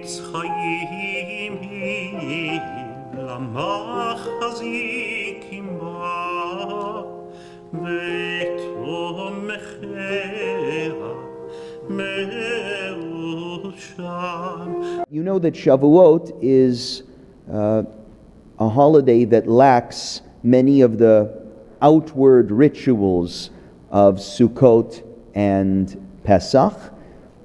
עץ חיים היא למחזיקים בה ותומכיה מאושם. You know that Shavuot is a holiday that lacks many of the outward rituals of Sukkot and Pesach,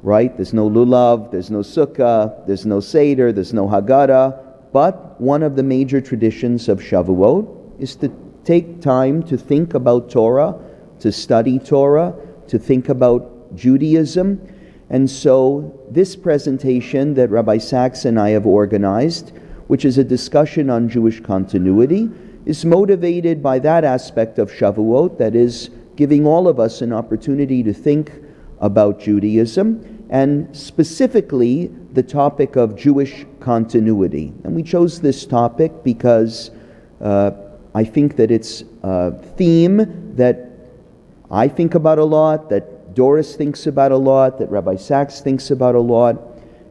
right? There's no lulav, there's no sukkah, there's no seder, there's no Haggadah. But one of the major traditions of Shavuot is to take time to think about Torah, to study Torah, to think about Judaism. And so this presentation that Rabbi Sachs and I have organized, which is a discussion on Jewish continuity, is motivated by that aspect of Shavuot, that is giving all of us an opportunity to think about Judaism, and specifically the topic of Jewish continuity. And we chose this topic because I think that it's a theme that I think about a lot, that Doris thinks about a lot, that Rabbi Sachs thinks about a lot.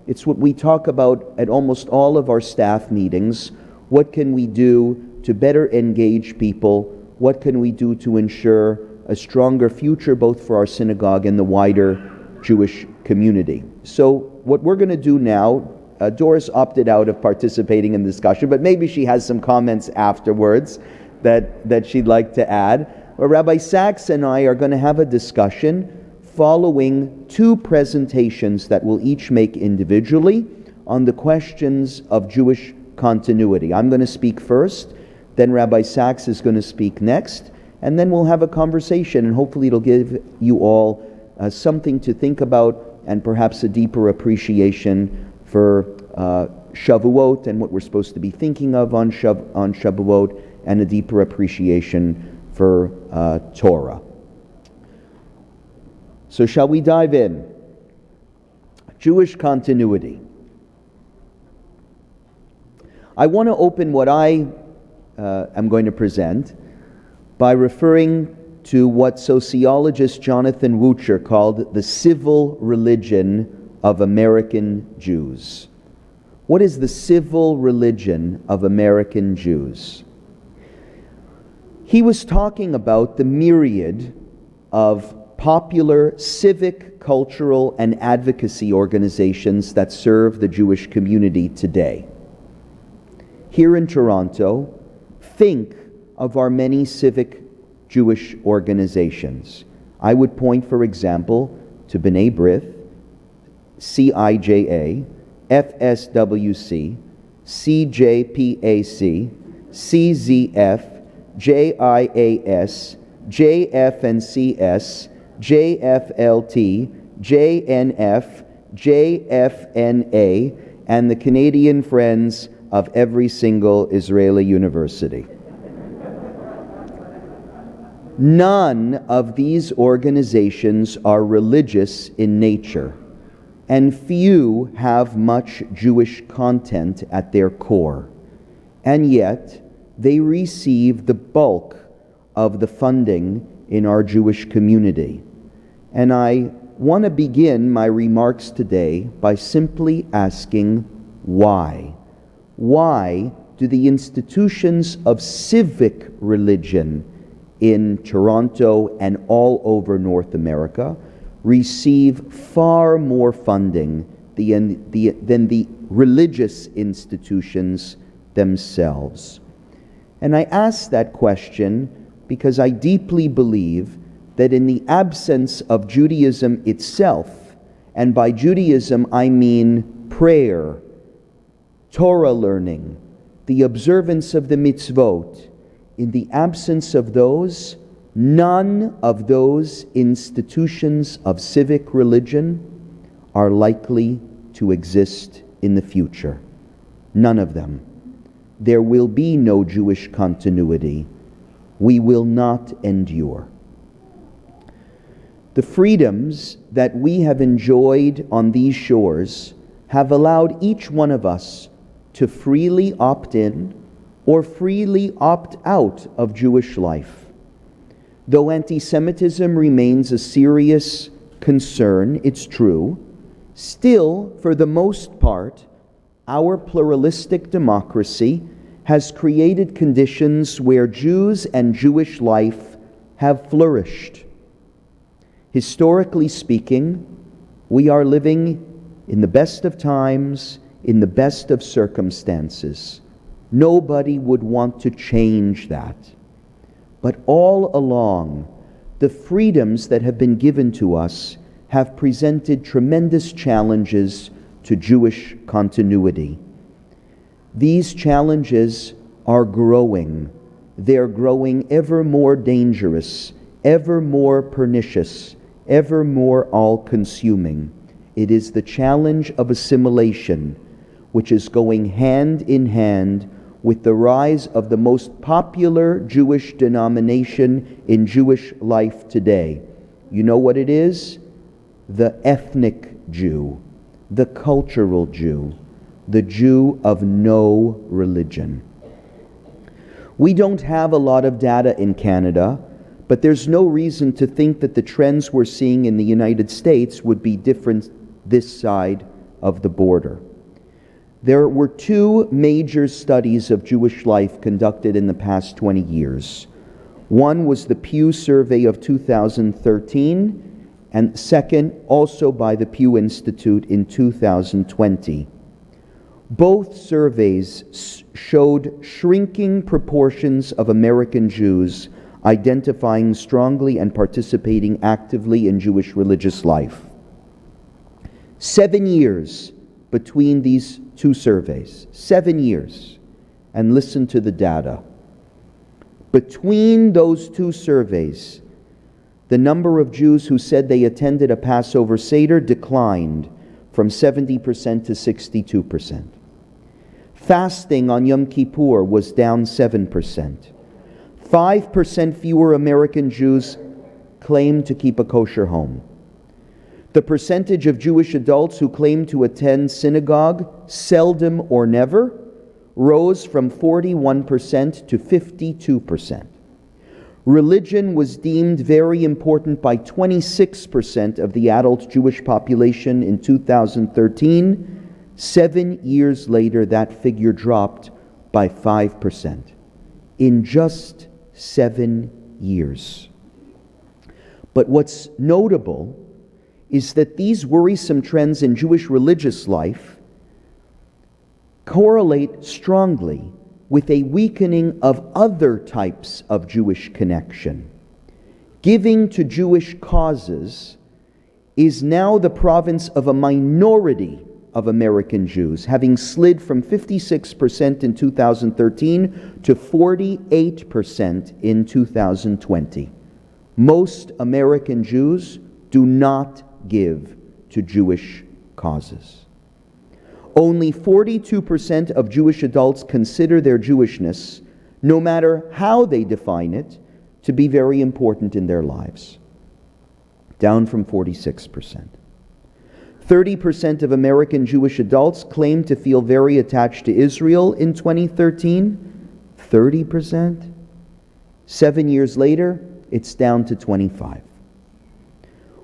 It's what we talk about at almost all of our staff meetings. What can we do to better engage people? What can we do to ensure a stronger future both for our synagogue and the wider Jewish community? So what we're going to do now, Doris opted out of participating in the discussion, but maybe she has some comments afterwards that she'd like to add. But Rabbi Sachs and I are going to have a discussion following two presentations that we'll each make individually on the questions of Jewish continuity. I'm going to speak first, then Rabbi Sachs is going to speak next, and then we'll have a conversation, and hopefully it'll give you all something to think about and perhaps a deeper appreciation for Shavuot and what we're supposed to be thinking of on Shavuot, and a deeper appreciation for Torah. So shall we dive in? Jewish continuity. I want to open what I am going to present by referring to what sociologist Jonathan Wucher called the civil religion of American Jews. What is the civil religion of American Jews? He was talking about the myriad of popular civic, cultural, and advocacy organizations that serve the Jewish community today. Here in Toronto, think of our many civic Jewish organizations. I would point, for example, to B'nai B'rith, CIJA, FSWC, CJPAC, CZF, JIAS, JFNCS, JFLT, JNF, JFNA, and the Canadian Friends of every single Israeli university. None of these organizations are religious in nature, and few have much Jewish content at their core. And yet, they receive the bulk of the funding in our Jewish community. And I want to begin my remarks today by simply asking why. Why do the institutions of civic religion in Toronto and all over North America receive far more funding than the religious institutions themselves? And I ask that question because I deeply believe that in the absence of Judaism itself, and by Judaism I mean prayer, Torah learning, the observance of the mitzvot, in the absence of those, none of those institutions of civic religion are likely to exist in the future. None of them. There will be no Jewish continuity. We will not endure. The freedoms that we have enjoyed on these shores have allowed each one of us to freely opt in or freely opt out of Jewish life. Though anti-Semitism remains a serious concern, it's true, still, for the most part, our pluralistic democracy has created conditions where Jews and Jewish life have flourished. Historically speaking, we are living in the best of times, in the best of circumstances. Nobody would want to change that. But all along, the freedoms that have been given to us have presented tremendous challenges to Jewish continuity. These challenges are growing. They're growing ever more dangerous, ever more pernicious, ever more all-consuming. It is the challenge of assimilation, which is going hand in hand with the rise of the most popular Jewish denomination in Jewish life today. You know what it is? The ethnic Jew, the cultural Jew, the Jew of no religion. We don't have a lot of data in Canada, but there's no reason to think that the trends we're seeing in the United States would be different this side of the border. There were two major studies of Jewish life conducted in the past 20 years. One was the Pew Survey of 2013, and second, also by the Pew Institute in 2020. Both surveys showed shrinking proportions of American Jews identifying strongly and participating actively in Jewish religious life. 7 years between these two surveys. 7 years. And listen to the data. Between those two surveys, the number of Jews who said they attended a Passover Seder declined from 70% to 62%. Fasting on Yom Kippur was down 7%. 5% fewer American Jews claimed to keep a kosher home. The percentage of Jewish adults who claimed to attend synagogue seldom or never rose from 41% to 52%. Religion was deemed very important by 26% of the adult Jewish population in 2013. 7 years later, that figure dropped by 5%. In just 7 years. But what's notable is that these worrisome trends in Jewish religious life correlate strongly with a weakening of other types of Jewish connection. Giving to Jewish causes is now the province of a minority of American Jews, having slid from 56% in 2013 to 48% in 2020. Most American Jews do not give to Jewish causes. Only 42% of Jewish adults consider their Jewishness, no matter how they define it, to be very important in their lives, down from 46%. 30% of American Jewish adults claim to feel very attached to Israel in 2013. 30%. 7 years later, it's down to 25%.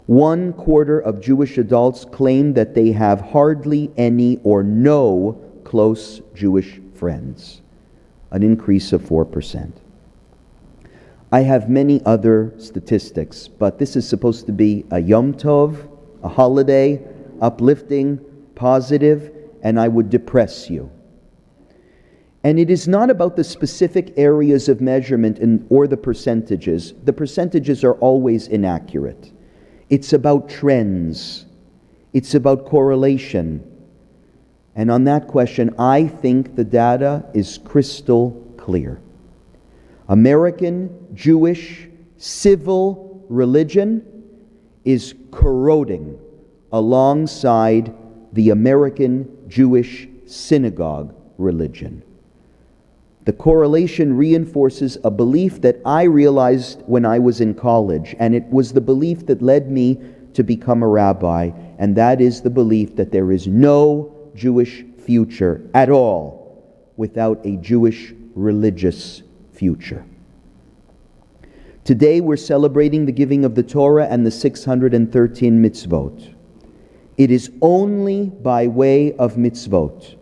1/4 of Jewish adults claim that they have hardly any or no close Jewish friends, an increase of 4%. I have many other statistics, but this is supposed to be a Yom Tov, a holiday, uplifting, positive, and I would depress you. And it is not about the specific areas of measurement or the percentages. The percentages are always inaccurate. It's about trends. It's about correlation. And on that question, I think the data is crystal clear. American Jewish civil religion is corroding alongside the American Jewish synagogue religion. The correlation reinforces a belief that I realized when I was in college, and it was the belief that led me to become a rabbi, and that is the belief that there is no Jewish future at all without a Jewish religious future. Today we're celebrating the giving of the Torah and the 613 mitzvot. It is only by way of mitzvot,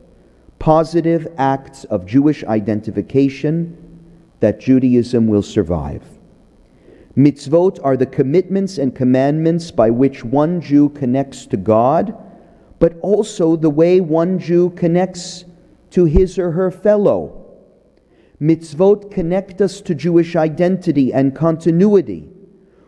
positive acts of Jewish identification, that Judaism will survive. Mitzvot are the commitments and commandments by which one Jew connects to God, but also the way one Jew connects to his or her fellow. Mitzvot connect us to Jewish identity and continuity.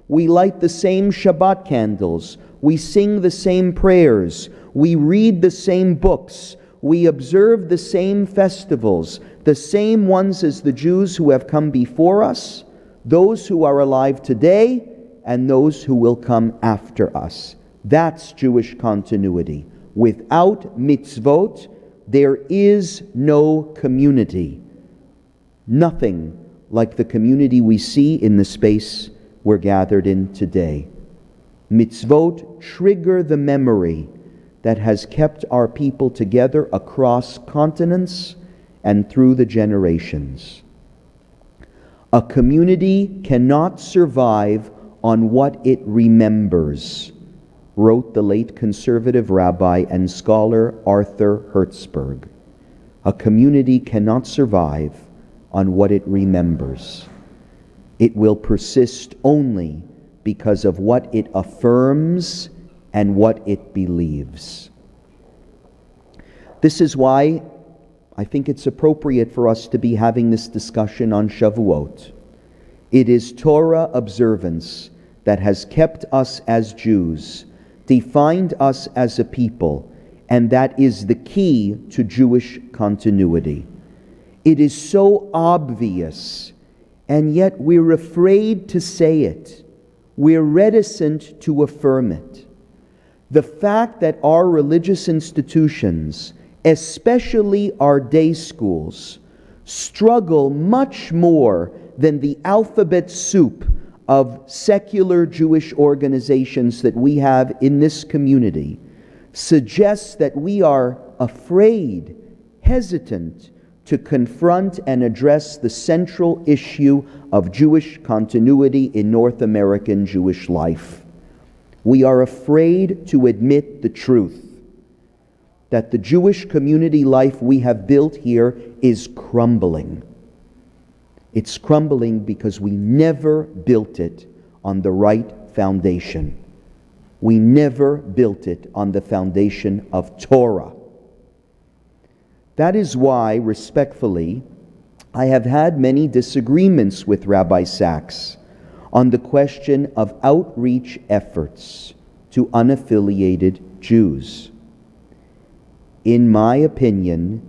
We light the same Shabbat candles. We sing the same prayers. We read the same books. We observe the same festivals, the same ones as the Jews who have come before us, those who are alive today, and those who will come after us. That's Jewish continuity. Without mitzvot, there is no community. Nothing like the community we see in the space we're gathered in today. Mitzvot trigger the memory that has kept our people together across continents and through the generations. A community cannot survive on what it remembers, wrote the late conservative rabbi and scholar Arthur Hertzberg. A community cannot survive on what it remembers. It will persist only because of what it affirms and what it believes. This is why I think it's appropriate for us to be having this discussion on Shavuot. It is Torah observance that has kept us as Jews, defined us as a people, and that is the key to Jewish continuity. It is so obvious, and yet we're afraid to say it. We're reticent to affirm it. The fact that our religious institutions, especially our day schools, struggle much more than the alphabet soup of secular Jewish organizations that we have in this community, suggests that we are afraid, hesitant to confront and address the central issue of Jewish continuity in North American Jewish life. We are afraid to admit the truth that the Jewish community life we have built here is crumbling. It's crumbling because we never built it on the right foundation. We never built it on the foundation of Torah. That is why, respectfully, I have had many disagreements with Rabbi Sachs on the question of outreach efforts to unaffiliated Jews. In my opinion,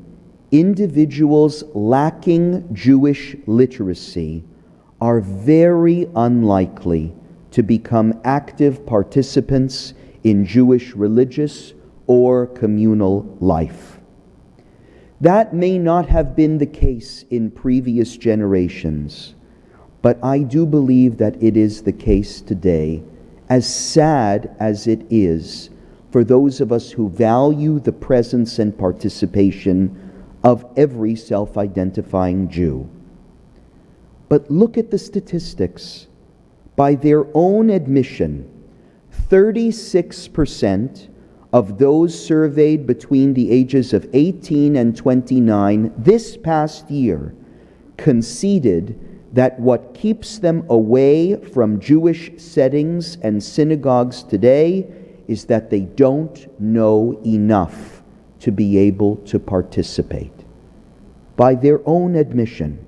individuals lacking Jewish literacy are very unlikely to become active participants in Jewish religious or communal life. That may not have been the case in previous generations, but I do believe that it is the case today, as sad as it is for those of us who value the presence and participation of every self-identifying Jew. But look at the statistics. By their own admission, 36% of those surveyed between the ages of 18 and 29 this past year conceded that what keeps them away from Jewish settings and synagogues today is that they don't know enough to be able to participate. By their own admission,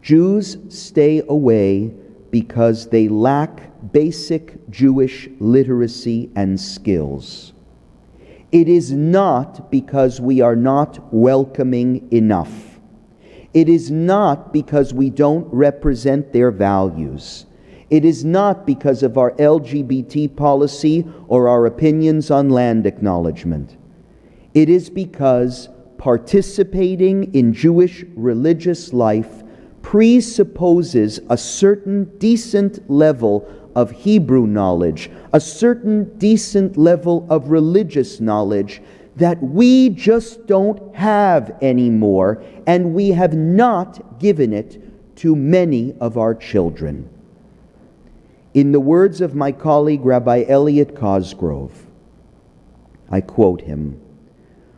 Jews stay away because they lack basic Jewish literacy and skills. It is not because we are not welcoming enough. It is not because we don't represent their values. It is not because of our LGBT policy or our opinions on land acknowledgement. It is because participating in Jewish religious life presupposes a certain decent level of Hebrew knowledge, a certain decent level of religious knowledge that we just don't have anymore, and we have not given it to many of our children. In the words of my colleague Rabbi Elliot Cosgrove, I quote him,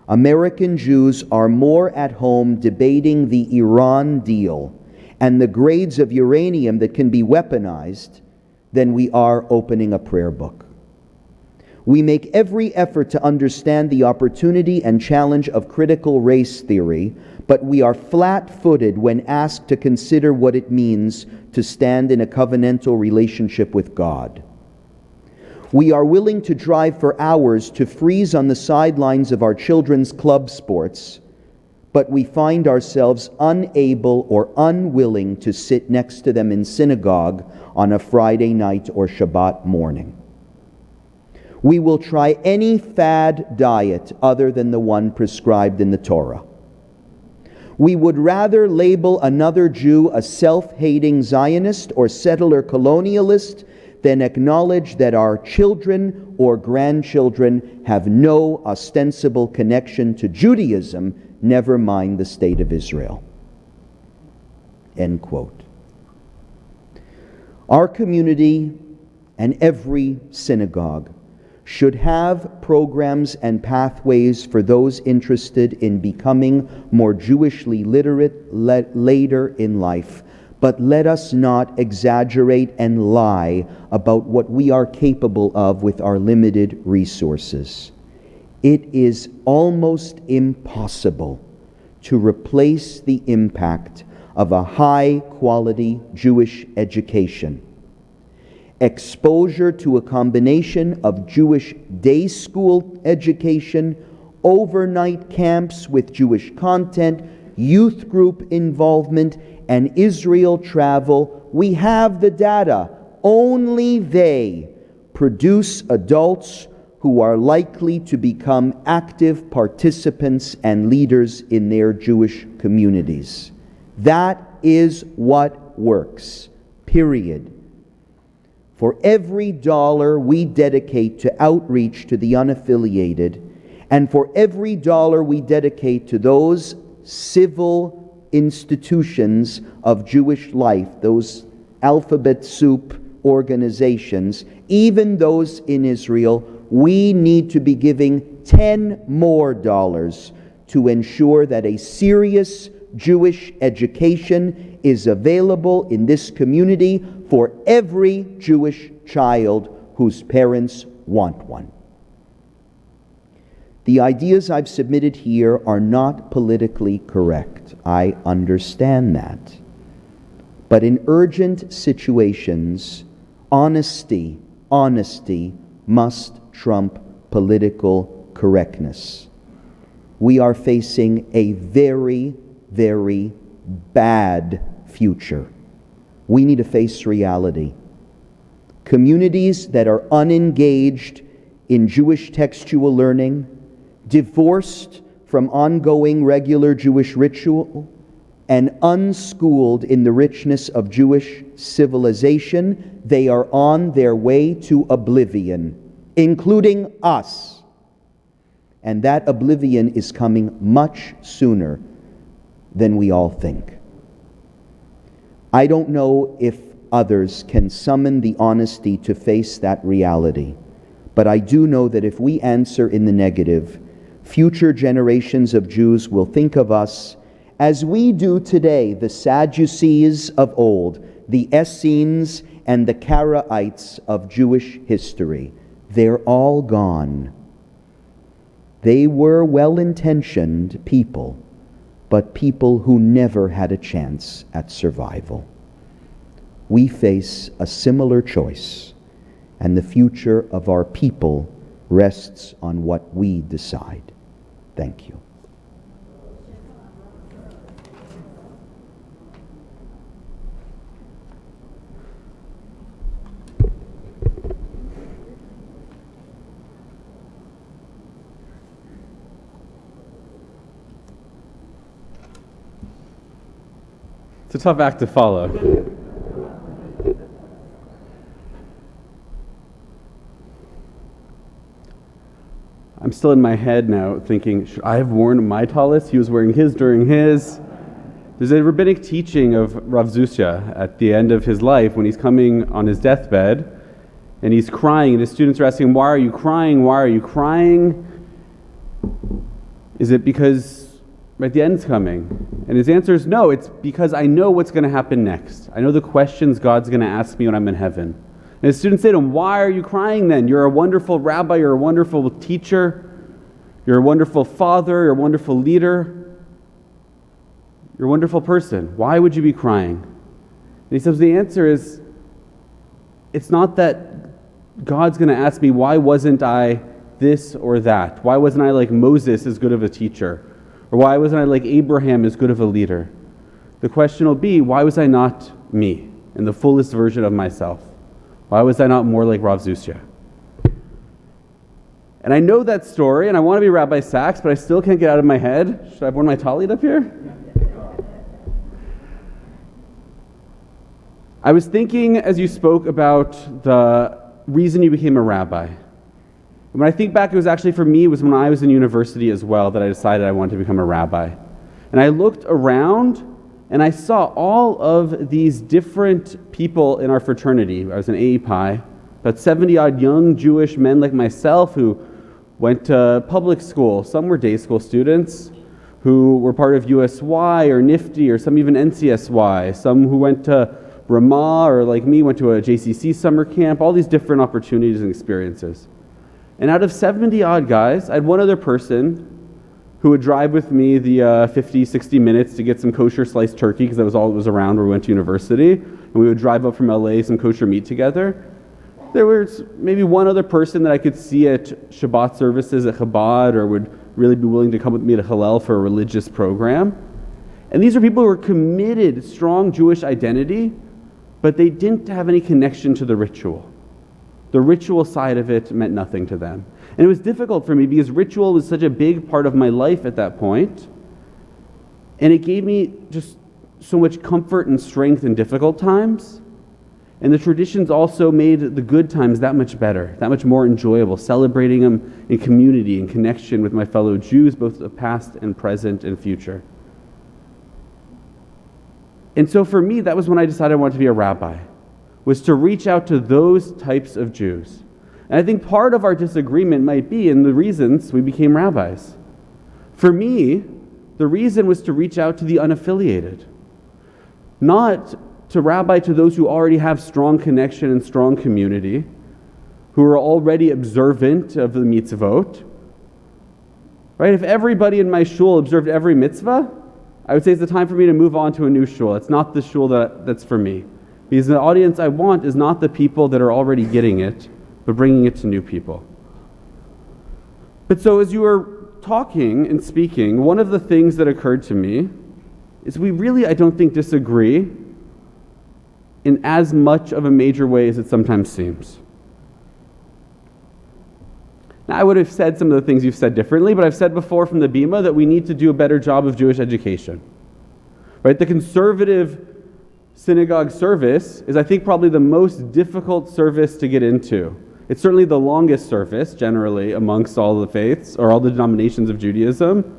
American Jews are more at home debating the Iran deal and the grades of uranium that can be weaponized than we are opening a prayer book. We make every effort to understand the opportunity and challenge of critical race theory, but we are flat-footed when asked to consider what it means to stand in a covenantal relationship with God. We are willing to drive for hours to freeze on the sidelines of our children's club sports, but we find ourselves unable or unwilling to sit next to them in synagogue on a Friday night or Shabbat morning. We will try any fad diet other than the one prescribed in the Torah. We would rather label another Jew a self-hating Zionist or settler colonialist than acknowledge that our children or grandchildren have no ostensible connection to Judaism, never mind the state of Israel. End quote. Our community and every synagogue should have programs and pathways for those interested in becoming more Jewishly literate later in life. But let us not exaggerate and lie about what we are capable of with our limited resources. It is almost impossible to replace the impact of a high-quality Jewish education. Exposure to a combination of Jewish day school education, overnight camps with Jewish content, youth group involvement, and Israel travel. We have the data. Only they produce adults who are likely to become active participants and leaders in their Jewish communities. That is what works. Period. For every dollar we dedicate to outreach to the unaffiliated, and for every dollar we dedicate to those civil institutions of Jewish life, those alphabet soup organizations, even those in Israel, we need to be giving $10 more to ensure that a serious Jewish education is available in this community for every Jewish child whose parents want one. The ideas I've submitted here are not politically correct. I understand that. But in urgent situations, honesty must trump political correctness. We are facing a very, very bad future. We need to face reality. Communities that are unengaged in Jewish textual learning, divorced from ongoing regular Jewish ritual, and unschooled in the richness of Jewish civilization, they are on their way to oblivion, including us. And that oblivion is coming much sooner than we all think. I don't know if others can summon the honesty to face that reality, but I do know that if we answer in the negative, future generations of Jews will think of us as we do today the Sadducees of old, the Essenes and the Karaites of Jewish history. They're all gone. They were well-intentioned people, but people who never had a chance at survival. We face a similar choice, and the future of our people rests on what we decide. Thank you. It's a tough act to follow. I'm still in my head now thinking, should I have worn my tallis? He was wearing his during his. There's a rabbinic teaching of Rav Zusya at the end of his life when he's coming on his deathbed and he's crying and his students are asking him, why are you crying? Why are you crying? Is it because the end's coming? And his answer is no, it's because I know what's going to happen next. I know the questions God's going to ask me when I'm in heaven. And his students say to him, why are you crying then? You're a wonderful rabbi, you're a wonderful teacher, you're a wonderful father, you're a wonderful leader, you're a wonderful person. Why would you be crying? And he says the answer is, it's not that God's going to ask me, why wasn't I this or that? Why wasn't I like Moses as good of a teacher? Or why wasn't I like Abraham as good of a leader? The question will be, why was I not me in the fullest version of myself? Why was I not more like Rav Zusya? And I know that story, and I want to be Rabbi Sachs, but I still can't get out of my head. Should I have worn my tallit up here? I was thinking as you spoke about the reason you became a rabbi. When I think back, it was actually for me, it was when I was in university as well that I decided I wanted to become a rabbi. And I looked around and I saw all of these different people in our fraternity. I was in AE Pi, about 70-odd young Jewish men like myself who went to public school. Some were day school students who were part of USY or NIFTY or some even NCSY. Some who went to Ramah or like me went to a JCC summer camp. All these different opportunities and experiences. And out of 70-odd guys, I had one other person who would drive with me the 50, 60 minutes to get some kosher sliced turkey, because that was all that was around where we went to university. And we would drive up from LA, some kosher meat together. There was maybe one other person that I could see at Shabbat services at Chabad, or would really be willing to come with me to Hillel for a religious program. And these are people who were committed, strong Jewish identity, but they didn't have any connection to the ritual. The ritual side of it meant nothing to them. And it was difficult for me because ritual was such a big part of my life at that point. And it gave me just so much comfort and strength in difficult times. And the traditions also made the good times that much better, that much more enjoyable, celebrating them in community and connection with my fellow Jews, both the past and present and future. And so for me, that was when I decided I wanted to be a rabbi, was to reach out to those types of Jews. And I think part of our disagreement might be in the reasons we became rabbis. For me, the reason was to reach out to the unaffiliated, not to rabbi to those who already have strong connection and strong community, who are already observant of the mitzvot. Right? If everybody in my shul observed every mitzvah, I would say it's the time for me to move on to a new shul. It's not the shul that's for me. Because the audience I want is not the people that are already getting it, but bringing it to new people. But so as you were talking and speaking, one of the things that occurred to me is we really, I don't think, disagree in as much of a major way as it sometimes seems. Now, I would have said some of the things you've said differently, but I've said before from the Bima that we need to do a better job of Jewish education. Right? The conservative synagogue service is, I think, probably the most difficult service to get into. It's certainly the longest service, generally, amongst all the faiths, or all the denominations of Judaism.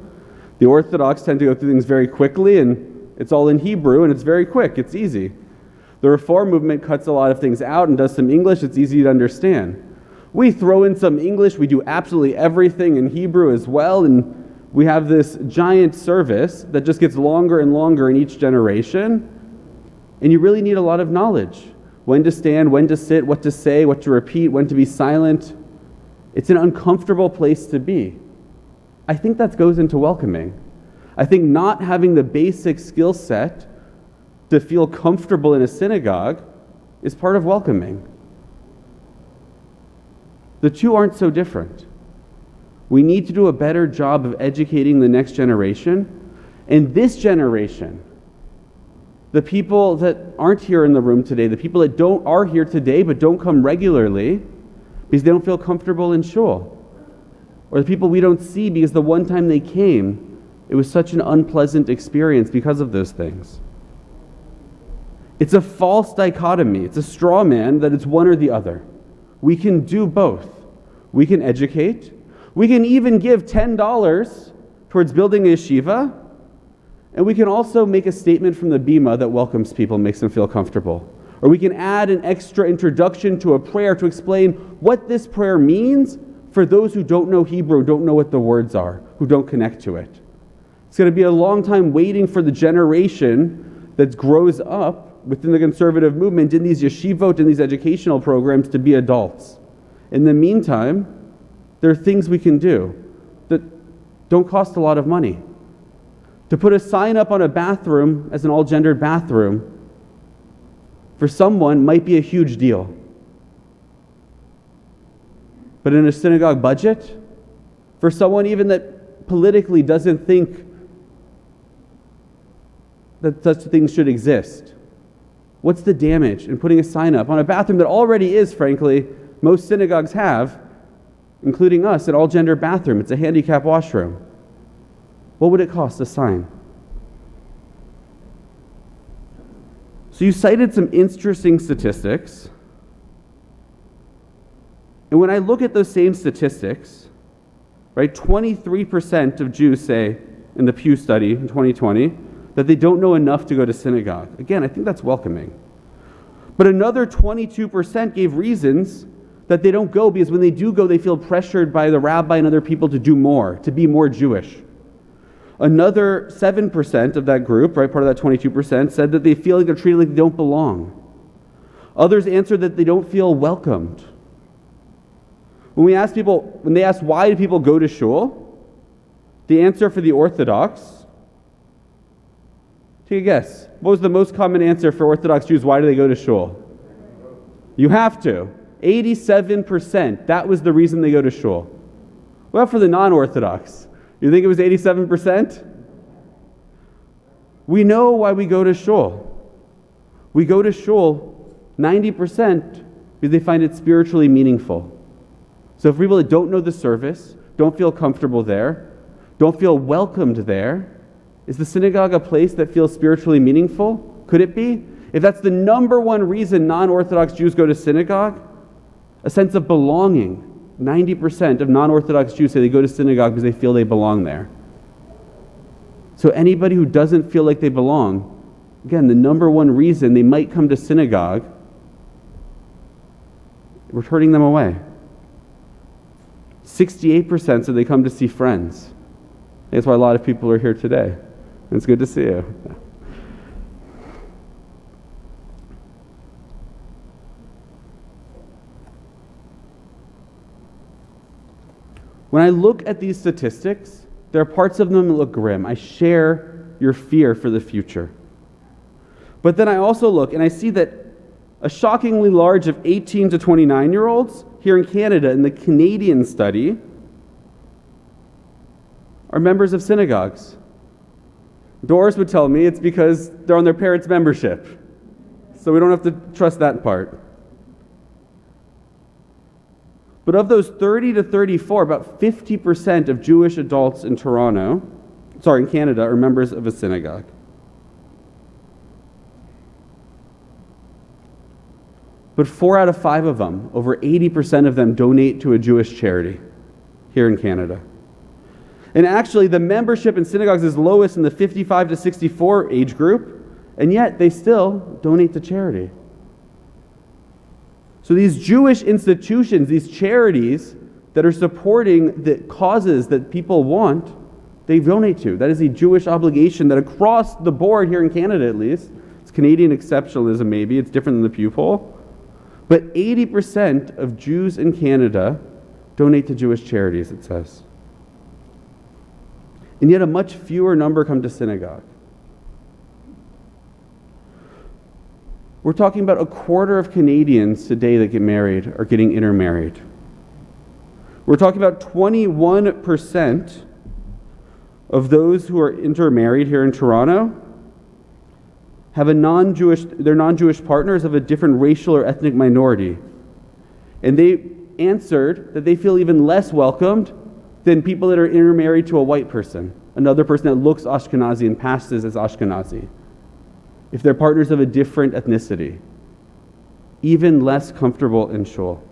The Orthodox tend to go through things very quickly, and it's all in Hebrew, and it's very quick, it's easy. The Reform movement cuts a lot of things out and does some English, it's easy to understand. We throw in some English, we do absolutely everything in Hebrew as well, and we have this giant service that just gets longer and longer in each generation. And you really need a lot of knowledge. When to stand, when to sit, what to say, what to repeat, when to be silent. It's an uncomfortable place to be. I think that goes into welcoming. I think not having the basic skill set to feel comfortable in a synagogue is part of welcoming. The two aren't so different. We need to do a better job of educating the next generation. And this generation, the people that aren't here in the room today, the people that are here today but don't come regularly because they don't feel comfortable in shul, or the people we don't see because the one time they came, it was such an unpleasant experience because of those things. It's a false dichotomy. It's a straw man that it's one or the other. We can do both. We can educate. We can even give $10 towards building a yeshiva. And we can also make a statement from the Bima that welcomes people and makes them feel comfortable. Or we can add an extra introduction to a prayer to explain what this prayer means for those who don't know Hebrew, don't know what the words are, who don't connect to it. It's going to be a long time waiting for the generation that grows up within the conservative movement in these yeshivot and these educational programs to be adults. In the meantime, there are things we can do that don't cost a lot of money. To put a sign up on a bathroom as an all-gendered bathroom for someone might be a huge deal. But in a synagogue budget, for someone even that politically doesn't think that such things should exist, what's the damage in putting a sign up on a bathroom that already is, frankly, most synagogues have, including us, an all-gender bathroom. It's a handicap washroom. What would it cost, a sign? So you cited some interesting statistics. And when I look at those same statistics, right, 23% of Jews say in the Pew study in 2020 that they don't know enough to go to synagogue. Again, I think that's welcoming. But another 22% gave reasons that they don't go because when they do go, they feel pressured by the rabbi and other people to do more, to be more Jewish. Another 7% of that group, right, part of that 22%, said that they feel like they're treated like they don't belong. Others answered that they don't feel welcomed. When they ask why do people go to shul, the answer for the Orthodox, take a guess. What was the most common answer for Orthodox Jews? Why do they go to shul? You have to. 87%. That was the reason they go to shul. Well, for the non-Orthodox, you think it was 87%? We know why we go to shul. We go to shul 90% because they find it spiritually meaningful. So for people that don't know the service, don't feel comfortable there, don't feel welcomed there, is the synagogue a place that feels spiritually meaningful? Could it be? If that's the number one reason non-Orthodox Jews go to synagogue, a sense of belonging. 90% of non-Orthodox Jews say they go to synagogue because they feel they belong there. So anybody who doesn't feel like they belong, again, the number one reason they might come to synagogue, we're turning them away. 68% said they come to see friends. That's why a lot of people are here today. It's good to see you. When I look at these statistics, there are parts of them that look grim. I share your fear for the future. But then I also look and I see that a shockingly large of 18 to 29-year-olds here in Canada in the Canadian study are members of synagogues. Doris would tell me it's because they're on their parents' membership. So we don't have to trust that part. But of those 30 to 34, about 50% of Jewish adults in Canada, are members of a synagogue. But 4 out of 5 of them, over 80% of them, donate to a Jewish charity here in Canada. And actually, the membership in synagogues is lowest in the 55 to 64 age group, and yet they still donate to charity. So these Jewish institutions, these charities that are supporting the causes that people want, they donate to. That is a Jewish obligation that across the board here in Canada at least, it's Canadian exceptionalism maybe, it's different than the Pew poll, but 80% of Jews in Canada donate to Jewish charities, it says. And yet a much fewer number come to synagogue. We're talking about a quarter of Canadians today that get married are getting intermarried. We're talking about 21% of those who are intermarried here in Toronto have their non-Jewish partners of a different racial or ethnic minority. And they answered that they feel even less welcomed than people that are intermarried to a white person, another person that looks Ashkenazi and passes as Ashkenazi. If they're partners of a different ethnicity, even less comfortable in shul.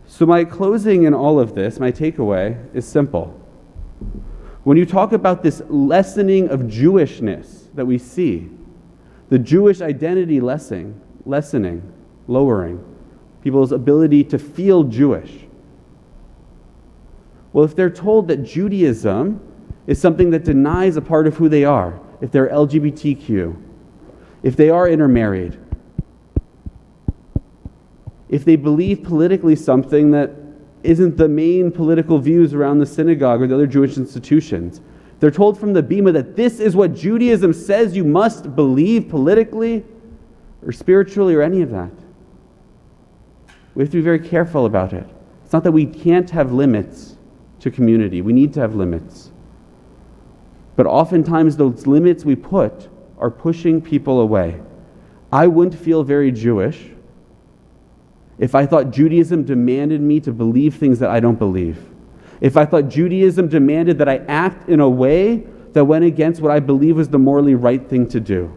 So my closing in all of this, my takeaway, is simple. When you talk about this lessening of Jewishness that we see, the Jewish identity lessening, lowering, people's ability to feel Jewish, Well, if they're told that Judaism is something that denies a part of who they are, if they're LGBTQ, if they are intermarried, if they believe politically something that isn't the main political views around the synagogue or the other Jewish institutions, they're told from the Bima that this is what Judaism says you must believe politically or spiritually or any of that. We have to be very careful about it. It's not that we can't have limits to community. We need to have limits. But oftentimes those limits we put are pushing people away. I wouldn't feel very Jewish if I thought Judaism demanded me to believe things that I don't believe. If I thought Judaism demanded that I act in a way that went against what I believe was the morally right thing to do,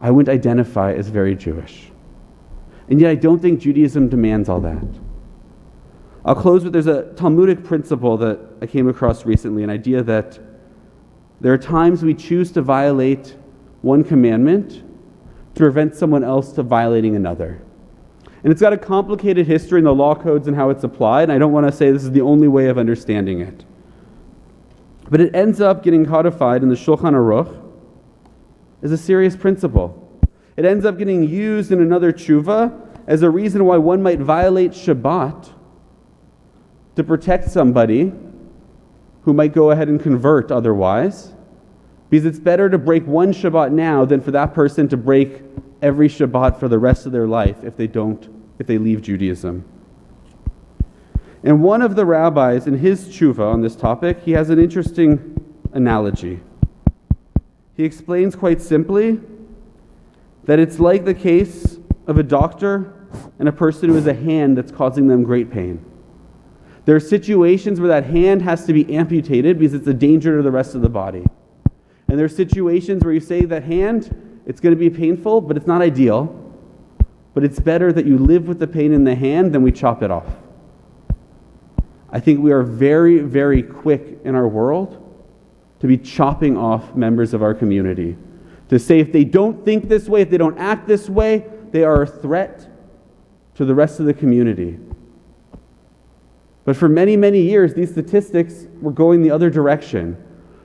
I wouldn't identify as very Jewish. And yet I don't think Judaism demands all that. I'll close with, there's a Talmudic principle that I came across recently, an idea that there are times we choose to violate one commandment to prevent someone else from violating another. And it's got a complicated history in the law codes and how it's applied, and I don't want to say this is the only way of understanding it. But it ends up getting codified in the Shulchan Aruch as a serious principle. It ends up getting used in another tshuva as a reason why one might violate Shabbat to protect somebody who might go ahead and convert otherwise, because it's better to break one Shabbat now than for that person to break every Shabbat for the rest of their life if they leave Judaism. And one of the rabbis in his tshuva on this topic, he has an interesting analogy. He explains quite simply that it's like the case of a doctor and a person who has a hand that's causing them great pain. There are situations where that hand has to be amputated because it's a danger to the rest of the body. And there are situations where you say that hand, it's going to be painful, but it's not ideal. But it's better that you live with the pain in the hand than we chop it off. I think we are very, very quick in our world to be chopping off members of our community. To say if they don't think this way, if they don't act this way, they are a threat to the rest of the community. But for many, many years, these statistics were going the other direction.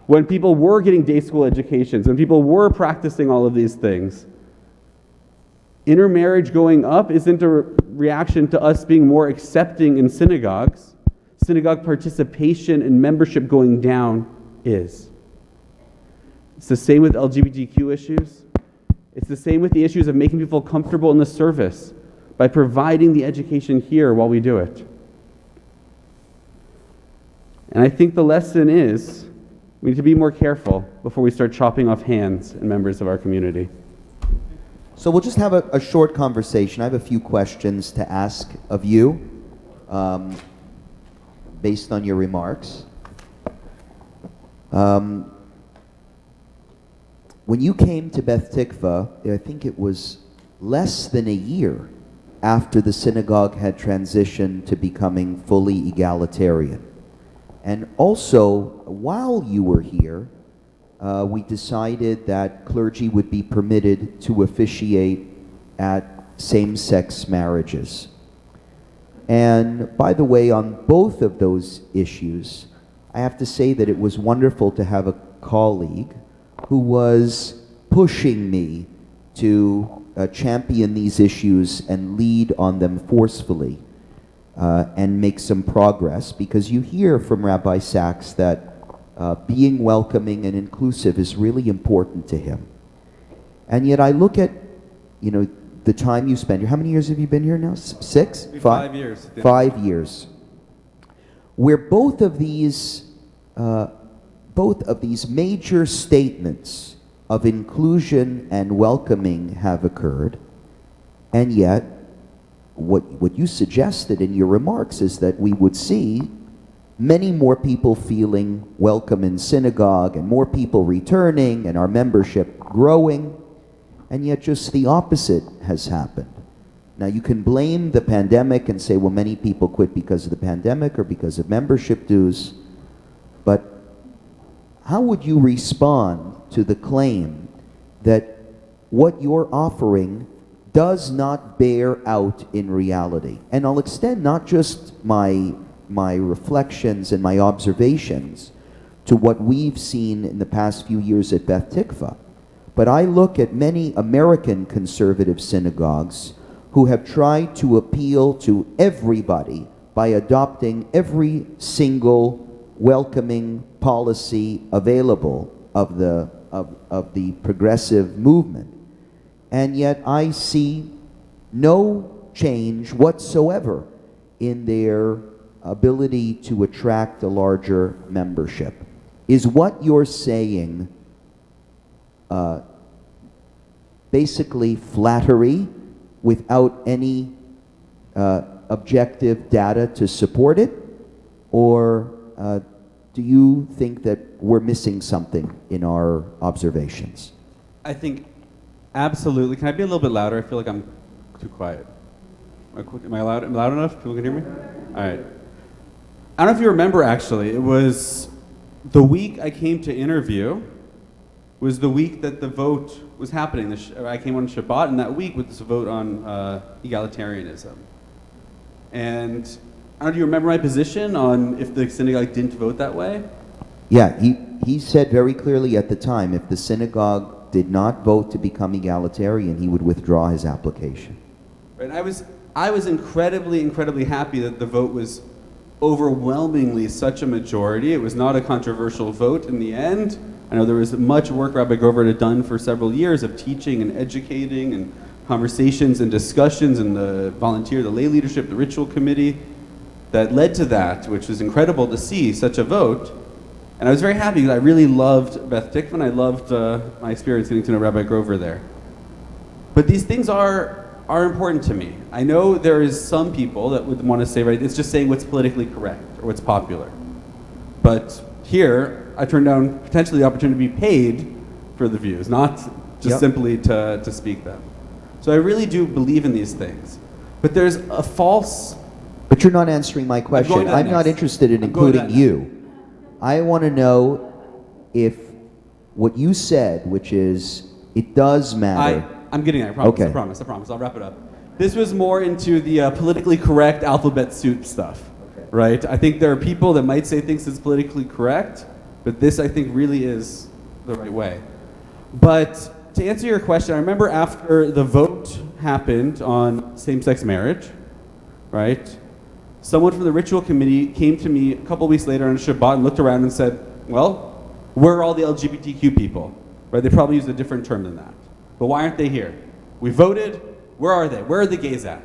When people were getting day school educations, when people were practicing all of these things, intermarriage going up isn't a reaction to us being more accepting in synagogues. Synagogue participation and membership going down is. It's the same with LGBTQ issues. It's the same with the issues of making people comfortable in the service by providing the education here while we do it. And I think the lesson is we need to be more careful before we start chopping off hands in members of our community. So we'll just have a short conversation. I have a few questions to ask of you based on your remarks. When you came to Beth Tikvah, I think it was less than a year after the synagogue had transitioned to becoming fully egalitarian. And also, while you were here, we decided that clergy would be permitted to officiate at same-sex marriages. And by the way, on both of those issues, I have to say that it was wonderful to have a colleague who was pushing me to champion these issues and lead on them forcefully. And make some progress, because you hear from Rabbi Sachs that being welcoming and inclusive is really important to him. And yet I look at, the time you spend here. How many years have you been here now? 6? 5 years. 5 years. Where both of these major statements of inclusion and welcoming have occurred, and yet what you suggested in your remarks is that we would see many more people feeling welcome in synagogue and more people returning and our membership growing, and yet just the opposite has happened. Now you can blame the pandemic and say, well, many people quit because of the pandemic or because of membership dues, but how would you respond to the claim that what you're offering does not bear out in reality? And I'll extend not just my my reflections and my observations to what we've seen in the past few years at Beth Tikvah. But I look at many American conservative synagogues who have tried to appeal to everybody by adopting every single welcoming policy available of the progressive movement. And yet I see no change whatsoever in their ability to attract a larger membership. Is what you're saying basically flattery without any objective data to support it? Or do you think that we're missing something in our observations? I think absolutely. Can I be a little bit louder? I feel like I'm too quiet. Am I loud enough? People can hear me? All right. I don't know if you remember, actually. It was the week I came to interview was the week that the vote was happening. I came on Shabbat, and that week was this vote on egalitarianism. And I don't know, do you remember my position on if the synagogue didn't vote that way? Yeah, he said very clearly at the time, if the synagogue did not vote to become egalitarian, he would withdraw his application. Right, I was incredibly happy that the vote was overwhelmingly such a majority. It was not a controversial vote in the end. I know there was much work Rabbi Grover had done for several years of teaching and educating and conversations and discussions and the lay leadership, the ritual committee that led to that, which was incredible to see such a vote. And I was very happy because I really loved Beth Tikvah and I loved my experience getting to know Rabbi Grover there. But these things are important to me. I know there is some people that would want to say, right, it's just saying what's politically correct or what's popular. But here, I turned down potentially the opportunity to be paid for the views, not just simply to speak them. So I really do believe in these things. But there's a false... But you're not answering my question. I'm not interested in including you. I want to know if what you said, which is, it does matter... I'm getting it, I promise, okay. I promise. I'll wrap it up. This was more into the politically correct alphabet soup stuff, okay. Right? I think there are people that might say things that's politically correct, but this, I think, really is the right way. But to answer your question, I remember after the vote happened on same-sex marriage, right? Someone from the ritual committee came to me a couple weeks later on Shabbat and looked around and said, well, where are all the LGBTQ people? Right? They probably used a different term than that. But why aren't they here? We voted. Where are they? Where are the gays at?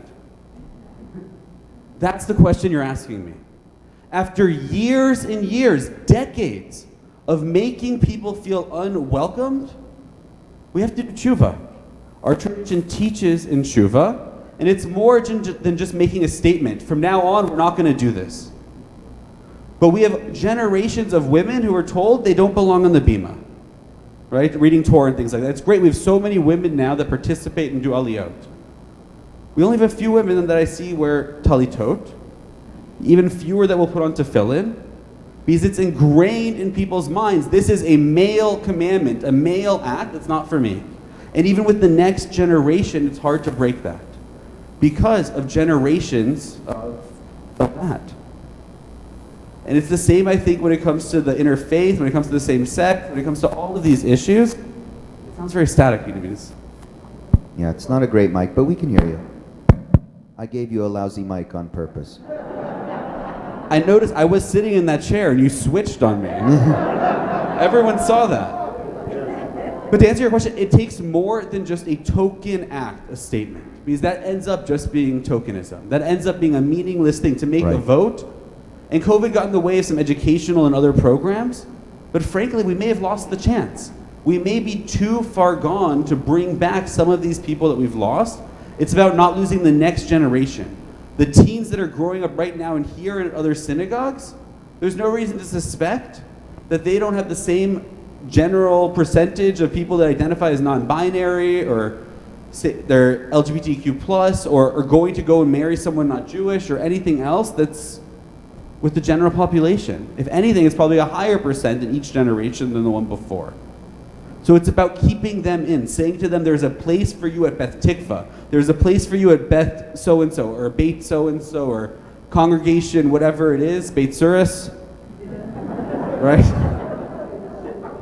That's the question you're asking me. After years and years, decades of making people feel unwelcomed, we have to do tshuva. Our tradition teaches in tshuva, and it's more than just making a statement. From now on, we're not going to do this. But we have generations of women who are told they don't belong on the bima. Right? Reading Torah and things like that. It's great. We have so many women now that participate and do aliyot. We only have a few women that I see wear talitot. Even fewer that will put on tefillin. Because it's ingrained in people's minds. This is a male commandment, a male act. It's not for me. And even with the next generation, it's hard to break that. Because of generations of that. And it's the same, I think, when it comes to the interfaith, when it comes to the same sex, when it comes to all of these issues. It sounds very static, Vietnamese. Yeah, it's not a great mic, but we can hear you. I gave you a lousy mic on purpose. I noticed I was sitting in that chair and you switched on me. Everyone saw that. But to answer your question, it takes more than just a token act, a statement. Because that ends up just being tokenism. That ends up being a meaningless thing to make a vote. And COVID got in the way of some educational and other programs, but frankly, we may have lost the chance. We may be too far gone to bring back some of these people that we've lost. It's about not losing the next generation. The teens that are growing up right now and here and at other synagogues, there's no reason to suspect that they don't have the same general percentage of people that identify as non-binary or say they're LGBTQ+, or going to go and marry someone not Jewish or anything else that's with the general population. If anything, it's probably a higher percent in each generation than the one before. So it's about keeping them in, saying to them, there's a place for you at Beth Tikvah, there's a place for you at Beth so-and-so, or Beit so-and-so, or congregation, whatever it is, Beit Suris, right?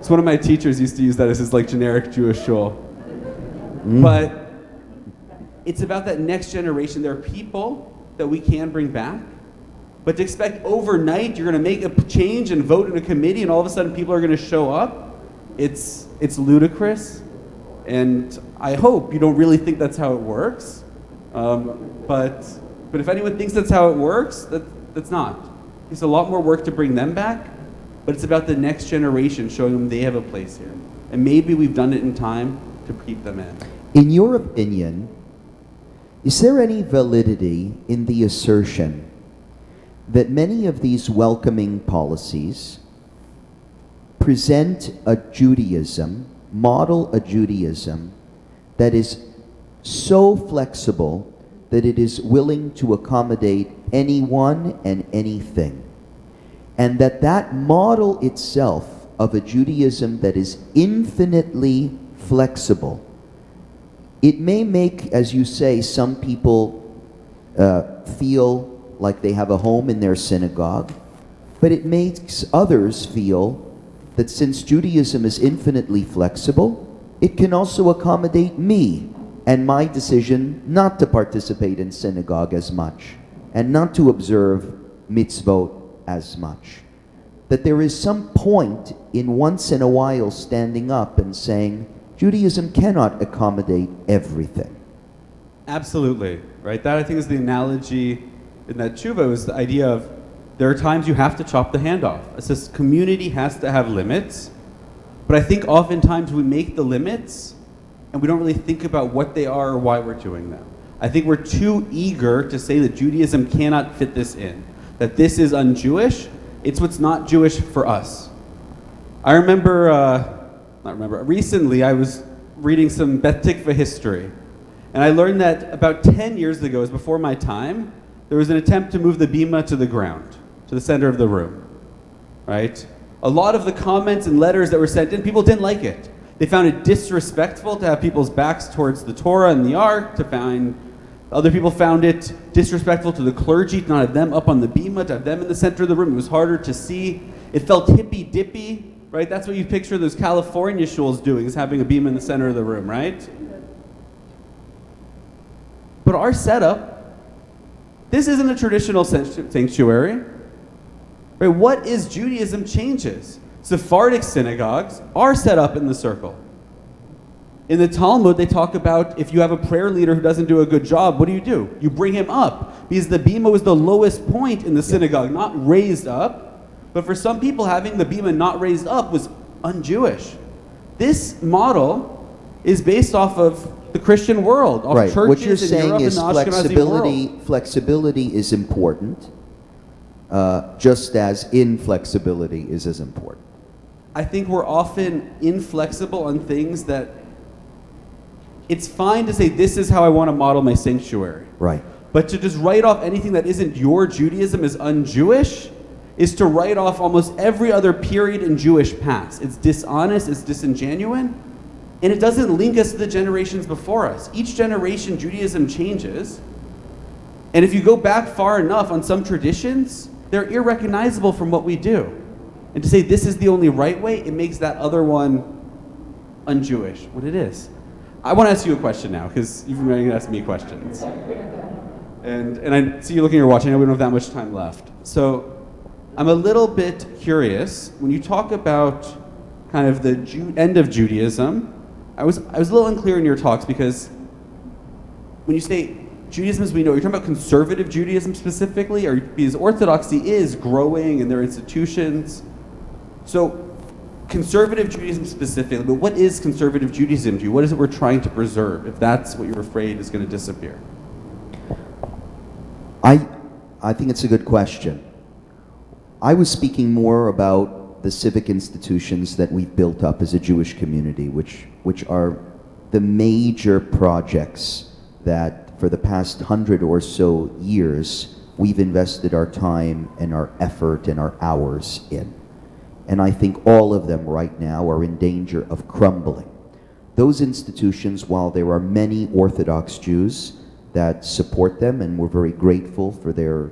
So one of my teachers used to use that as his like generic Jewish shul. But it's about that next generation. There are people that we can bring back, but to expect overnight you're going to make a change and vote in a committee and all of a sudden people are going to show up, it's ludicrous. And I hope you don't really think that's how it works. But if anyone thinks that's how it works, that's not. It's a lot more work to bring them back, but it's about the next generation, showing them they have a place here. And maybe we've done it in time to keep them in. In your opinion, is there any validity in the assertion that many of these welcoming policies present a Judaism, model a Judaism that is so flexible that it is willing to accommodate anyone and anything, and that model itself of a Judaism that is infinitely flexible, it may make, as you say, some people feel like they have a home in their synagogue, but it makes others feel that since Judaism is infinitely flexible, it can also accommodate me and my decision not to participate in synagogue as much and not to observe mitzvot as much. That there is some point in once in a while standing up and saying, Judaism cannot accommodate everything. Absolutely, right? That I think is the analogy in that tshuva, is the idea of there are times you have to chop the hand off. It says community has to have limits, but I think oftentimes we make the limits and we don't really think about what they are or why we're doing them. I think we're too eager to say that Judaism cannot fit this in, that this is un-Jewish. It's what's not Jewish for us. I recently I was reading some Beth Tikvah history, and I learned that about 10 years ago, it was before my time, there was an attempt to move the bima to the ground, to the center of the room, right? A lot of the comments and letters that were sent in, people didn't like it. They found it disrespectful to have people's backs towards the Torah and the Ark, other people found it disrespectful to the clergy to not have them up on the bima, to have them in the center of the room. It was harder to see. It felt hippy-dippy, right? That's what you picture those California shuls doing, is having a bima in the center of the room, right? But our setup, this isn't a traditional sanctuary. Right? What is Judaism changes. Sephardic synagogues are set up in the circle. In the Talmud, they talk about if you have a prayer leader who doesn't do a good job, what do? You bring him up. Because the bima was the lowest point in the synagogue, not raised up. But for some people, having the bima not raised up was un-Jewish. This model is based off of the Christian world, off right. churches What you're in saying Europe is and the Ashkenazi world. Flexibility is important, just as inflexibility is as important. I think we're often inflexible on things that it's fine to say, this is how I want to model my sanctuary. Right. But to just write off anything that isn't your Judaism as un-Jewish is to write off almost every other period in Jewish past. It's dishonest, it's disingenuous, and it doesn't link us to the generations before us. Each generation, Judaism changes. And if you go back far enough on some traditions, they're irrecognizable from what we do. And to say this is the only right way, it makes that other one un-Jewish, what it is. I want to ask you a question now, because you've been going to ask me questions. And I see you looking at your watch. I know we don't have that much time left. So I'm a little bit curious. When you talk about kind of the end of Judaism, I was a little unclear in your talks, because when you say Judaism as we know, you're talking about conservative Judaism specifically, or because Orthodoxy is growing and their institutions. So conservative Judaism specifically, but what is conservative Judaism to you? What is it we're trying to preserve, if that's what you're afraid is going to disappear? I think it's a good question. I was speaking more about the civic institutions that we've built up as a Jewish community, which are the major projects that for the past 100 or so years we've invested our time and our effort and our hours in. And I think all of them right now are in danger of crumbling. Those institutions, while there are many Orthodox Jews that support them, and we're very grateful for their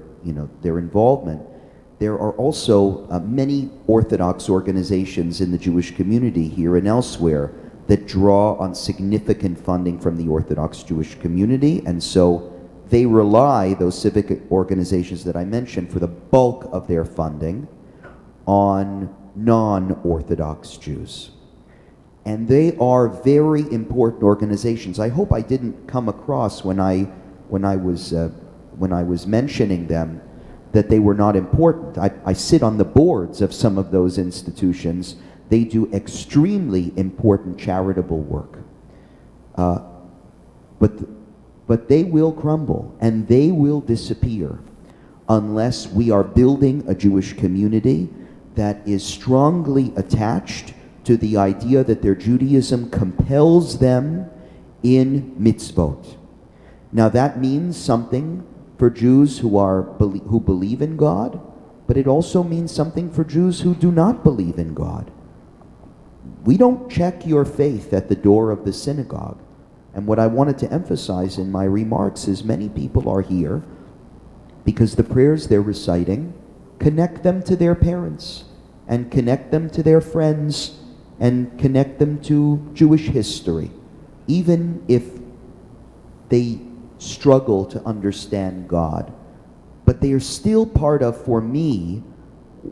their involvement, there are also many Orthodox organizations in the Jewish community here and elsewhere that draw on significant funding from the Orthodox Jewish community, and so they rely, those civic organizations that I mentioned, for the bulk of their funding on non-Orthodox Jews. And they are very important organizations. I hope I didn't come across when I was mentioning them that they were not important. I sit on the boards of some of those institutions. They do extremely important charitable work. But they will crumble and they will disappear unless we are building a Jewish community that is strongly attached to the idea that their Judaism compels them in mitzvot. Now that means something for Jews who believe in God, but it also means something for Jews who do not believe in God. We don't check your faith at the door of the synagogue. And what I wanted to emphasize in my remarks is many people are here because the prayers they're reciting connect them to their parents and connect them to their friends and connect them to Jewish history, even if they struggle to understand God. But they are still part of, for me,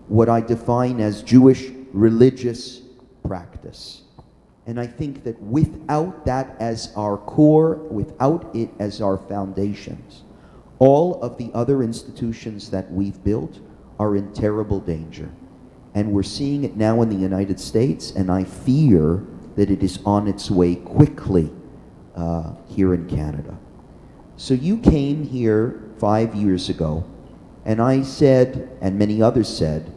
what I define as Jewish religious practice. And I think that without that as our core, without it as our foundations, all of the other institutions that we've built are in terrible danger. And we're seeing it now in the United States, and I fear that it is on its way quickly here in Canada. So you came here 5 years ago, and I said, and many others said,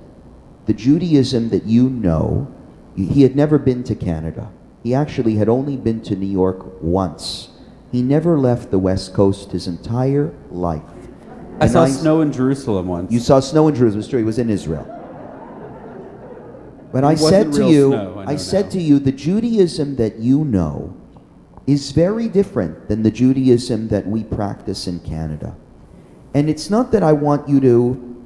the Judaism that you know, he had never been to Canada. He actually had only been to New York once. He never left the West Coast his entire life. I saw snow in Jerusalem once. You saw snow in Jerusalem. It's true, he was in Israel. But I said to you, the Judaism that you know is very different than the Judaism that we practice in Canada. And it's not that I want you to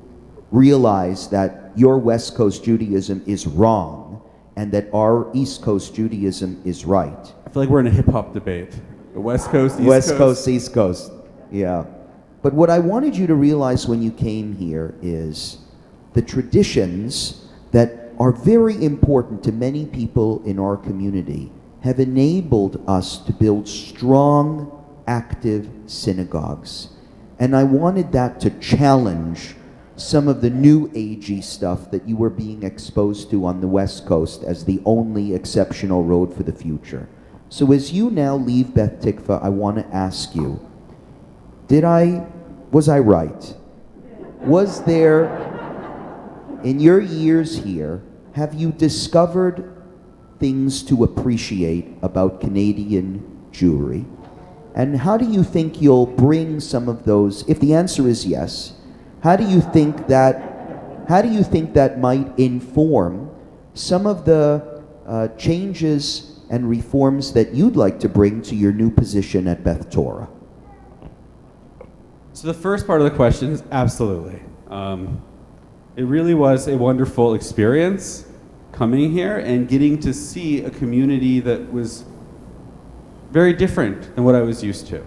realize that your West Coast Judaism is wrong and that our East Coast Judaism is right. I feel like we're in a hip-hop debate. The West Coast, East Coast. West Coast, East Coast. Yeah. But what I wanted you to realize when you came here is the traditions that are very important to many people in our community have enabled us to build strong, active synagogues. And I wanted that to challenge some of the new agey stuff that you were being exposed to on the West Coast as the only exceptional road for the future. So as you now leave Beth Tikvah, I want to ask you, was I right? Was there, in your years here, have you discovered things to appreciate about Canadian Jewry? And how do you think you'll bring some of those, if the answer is yes, how do you think that might inform some of the changes and reforms that you'd like to bring to your new position at Beth Torah? So the first part of the question is absolutely. It really was a wonderful experience coming here and getting to see a community that was very different than what I was used to.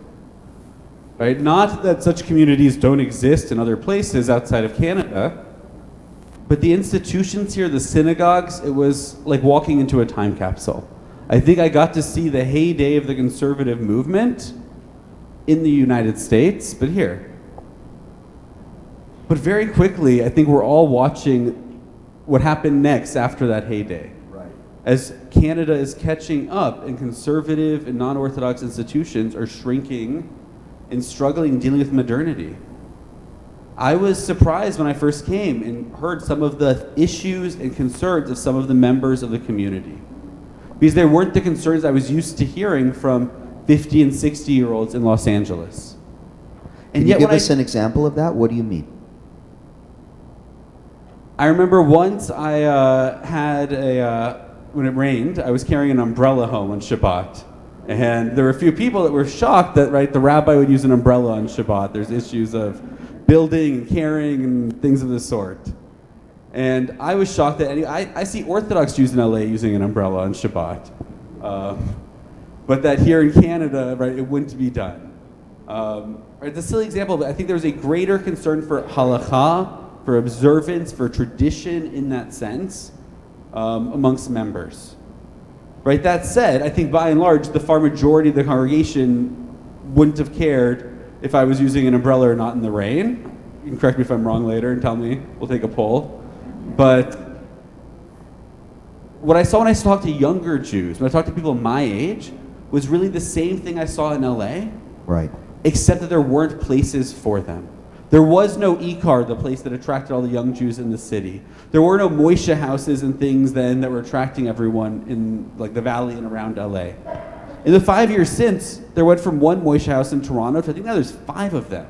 Right? Not that such communities don't exist in other places outside of Canada, but the institutions here, the synagogues, it was like walking into a time capsule. I think I got to see the heyday of the conservative movement in the United States, but here. But very quickly, I think we're all watching what happened next after that heyday. Right. As Canada is catching up and conservative and non-Orthodox institutions are shrinking and struggling dealing with modernity. I was surprised when I first came and heard some of the issues and concerns of some of the members of the community. Because they weren't the concerns I was used to hearing from 50 and 60-year-olds in Los Angeles. And Can you give us an example of that? What do you mean? I remember once I when it rained, I was carrying an umbrella home on Shabbat. And there were a few people that were shocked that, right, the rabbi would use an umbrella on Shabbat. There's issues of building and caring and things of this sort. And I was shocked that I see Orthodox Jews in LA using an umbrella on Shabbat, but that here in Canada, right, it wouldn't be done. Right, it's a silly example, but I think there was a greater concern for halakha, for observance, for tradition in that sense, amongst members. Right. That said, I think by and large, the far majority of the congregation wouldn't have cared if I was using an umbrella or not in the rain. You can correct me if I'm wrong later and tell me. We'll take a poll. But what I saw when I talked to younger Jews, when I talked to people my age, was really the same thing I saw in LA. Right. Except that there weren't places for them. There was no Ikar, the place that attracted all the young Jews in the city. There were no Moishe houses and things then that were attracting everyone in like the valley and around LA. In the 5 years since, there went from one Moishe house in Toronto to I think now there's 5 of them.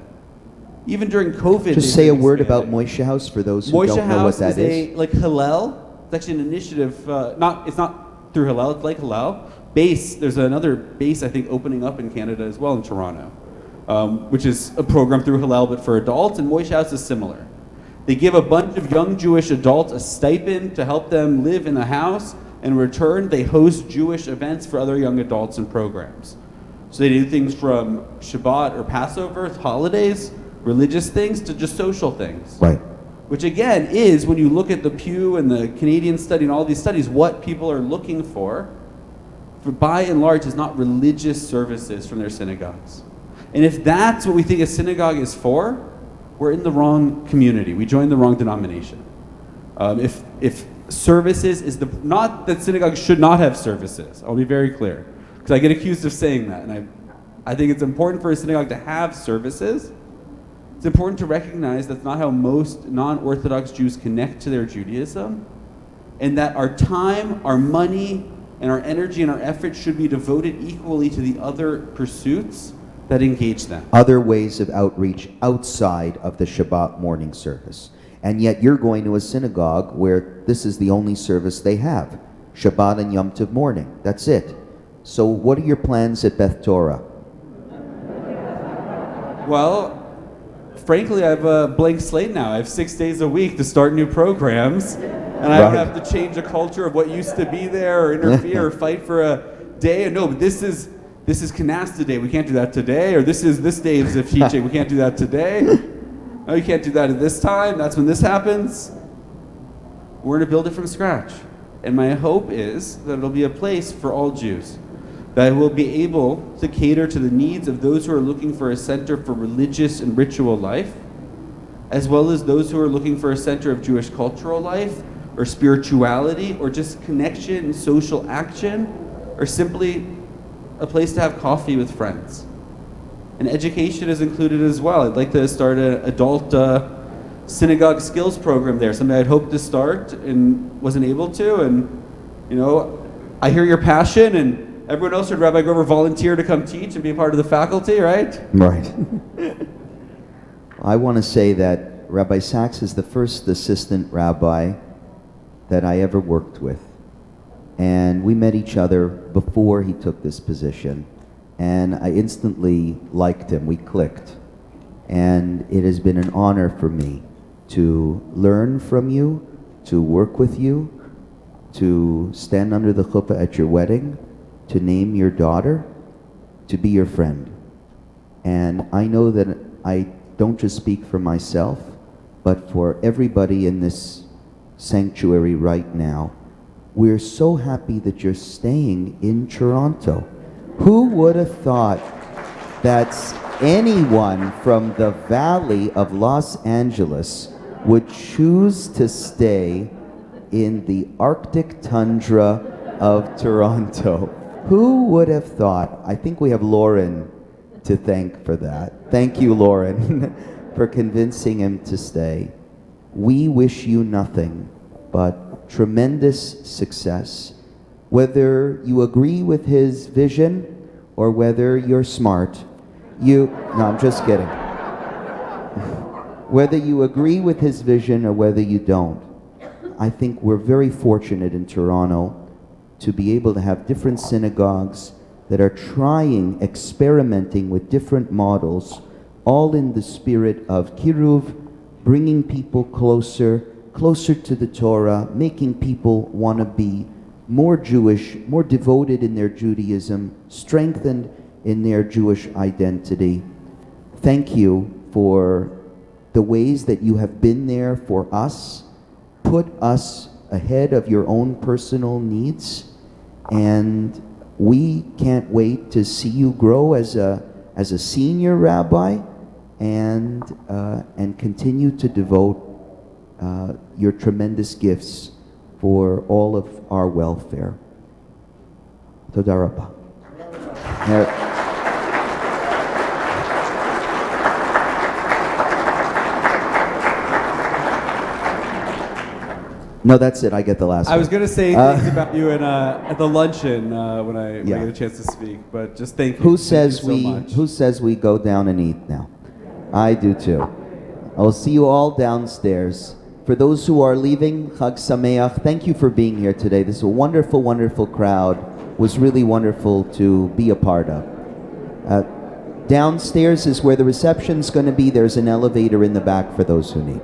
Even during COVID. Just say a word about Moishe House for those who don't know what that is. Moishe House is like Hillel. It's actually an initiative. It's not through Hillel. It's like Hillel. Base. There's another base I think opening up in Canada as well in Toronto. Which is a program through Hillel but for adults, and Moishe House is similar. They give a bunch of young Jewish adults a stipend to help them live in the house, and in return they host Jewish events for other young adults and programs. So they do things from Shabbat or Passover, holidays, religious things, to just social things. Right. Which again is, when you look at the Pew and the Canadian study and all these studies, what people are looking for by and large is not religious services from their synagogues. And if that's what we think a synagogue is for, we're in the wrong community. We joined the wrong denomination. If services is not that synagogues should not have services. I'll be very clear, because I get accused of saying that, and I think it's important for a synagogue to have services. It's important to recognize that's not how most non-Orthodox Jews connect to their Judaism, and that our time, our money, and our energy and our effort should be devoted equally to the other pursuits that engage them. Other ways of outreach outside of the Shabbat morning service. And yet you're going to a synagogue where this is the only service they have. Shabbat and Yom Tov morning. That's it. So what are your plans at Beth Torah? Well, frankly, I have a blank slate now. I have 6 days a week to start new programs. And I don't have to change a culture of what used to be there or interfere or fight for a day. No, but this is Canasta Day. We can't do that today. Or this day of teaching. We can't do that today. No, you can't do that at this time. That's when this happens. We're going to build it from scratch. And my hope is that it'll be a place for all Jews. That will be able to cater to the needs of those who are looking for a center for religious and ritual life, as well as those who are looking for a center of Jewish cultural life, or spirituality, or just connection and social action, or simply a place to have coffee with friends. And education is included as well. I'd like to start an adult synagogue skills program there, something I'd hoped to start and wasn't able to. And, you know, I hear your passion, and everyone else heard Rabbi Grover volunteer to come teach and be a part of the faculty, right? Right. I want to say that Rabbi Sachs is the first assistant rabbi that I ever worked with. And we met each other before he took this position. And I instantly liked him. We clicked. And it has been an honor for me to learn from you, to work with you, to stand under the chuppah at your wedding, to name your daughter, to be your friend. And I know that I don't just speak for myself, but for everybody in this sanctuary right now. We're so happy that you're staying in Toronto. Who would have thought that anyone from the Valley of Los Angeles would choose to stay in the Arctic tundra of Toronto? Who would have thought? I think we have Lauren to thank for that. Thank you, Lauren, for convincing him to stay. We wish you nothing but tremendous success. Whether you agree with his vision or whether you're smart, no, I'm just kidding. Whether you agree with his vision or whether you don't, I think we're very fortunate in Toronto to be able to have different synagogues that are experimenting with different models all in the spirit of Kiruv, bringing people closer to the Torah, making people want to be more Jewish, more devoted in their Judaism, strengthened in their Jewish identity. Thank you for the ways that you have been there for us, put us ahead of your own personal needs, and we can't wait to see you grow as a senior rabbi and continue to devote your tremendous gifts for all of our welfare. Toda rabah. No, that's it. I get the last one. I was going to say things about you at the luncheon when I get a chance to speak, but just thank you. Who says we we go down and eat now? I do too. I'll see you all downstairs. For those who are leaving, Chag Sameach, thank you for being here today. This is a wonderful, wonderful crowd. It was really wonderful to be a part of. Downstairs is where the reception's going to be. There's an elevator in the back for those who need.